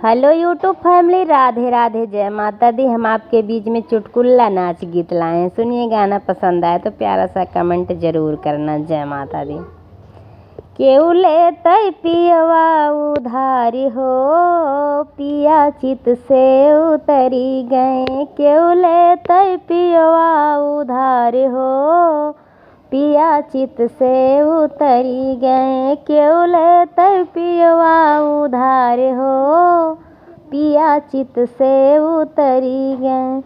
Hello YouTube family, Radhe Radhe, जय माता दी। हम आपके बीच में चुटकुला नाच गीत लाए हैं। सुनिए, गाना पसंद आए तो प्यारा सा कमेंट जरूर करना। जय माता दी। केहू लेतै पियवा उधारी हो, पिया चित से उतरी गए। केहू लेतै पियवा उधारी हो, पिया चित से उतरी गए। केहू लेतै पियवा उधार हो, पिया चित से उतरी गए।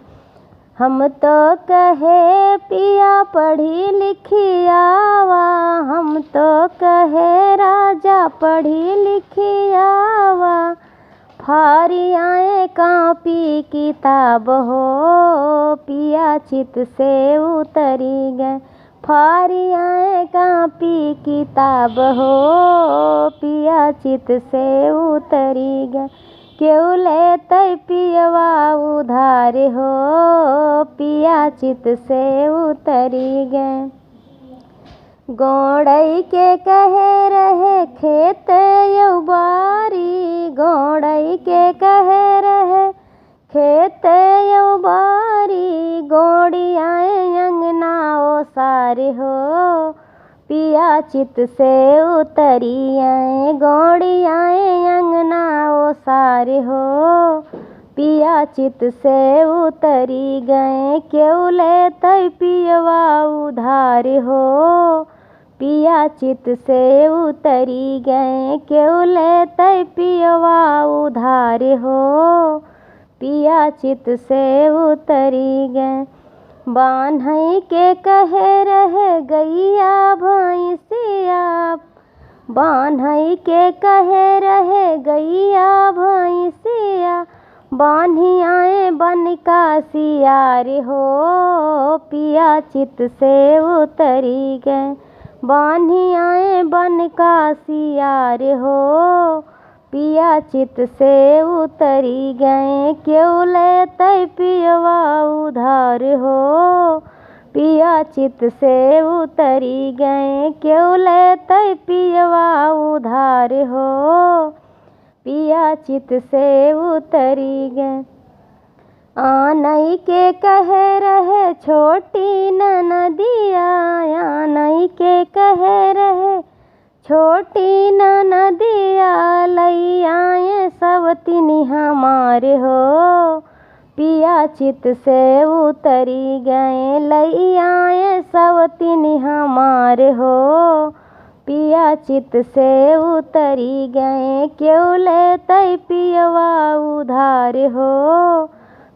हम तो कहे पिया पढ़ी लिखी आवा, हम तो कहे राजा पढ़ी लिखी आवा। फारी आए कापी किताब हो, पिया चित से उतरी गए। फारी आए कापी किताब हो, पिया चित से उतरी गए। केहू लेतै पियवा उधार हो, पिया चित से उतरी गए। गौड़ई के कहे रहे खेत यौ बारी, गौड़ई के कहे रहे खेत यौ बारी। गौड़ी आए अंगना ओसार हो, पिया चित से उतरी आए। गौड़ी आए अंगना ओसार हो, पिया चित से उतरी गए। केहू लेतै पियवा उधार हो, पिया चित से उतरी गए। केहू लेतै पियवा उधार हो, पिया चित से उतरी गए। बान्हई के कहे रहे गैया भैंसिया, बान्हई के कहे रहे गैया भैंसिया। बान्ही आए बन का सियार हो, पिया चित से उतरी गए। बान्ही आए बन का सियार हो, पिया चित से उतरी गए। केहू लेतै पियवा उधार हो, पिया चित से उतरी गए। केहू लेतै पियवा उधार हो, पिया चित से उतरी गए। आनई के कहे रहे छोटी ननदिया, आनई के कहे रहे छोटी ननदिया। लई आए सवतिनी हमार हो, पिया चित से उतरी गए। लई आए सवतिनी हमार हो, पिया चित से उतरी गए। केहू लेतै पियवा उधार हो,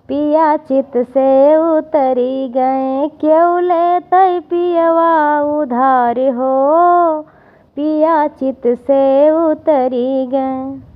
पिया चित से उतरी गए। केहू लेतै पियवा उधार हो, पिया चित से उतरी गए।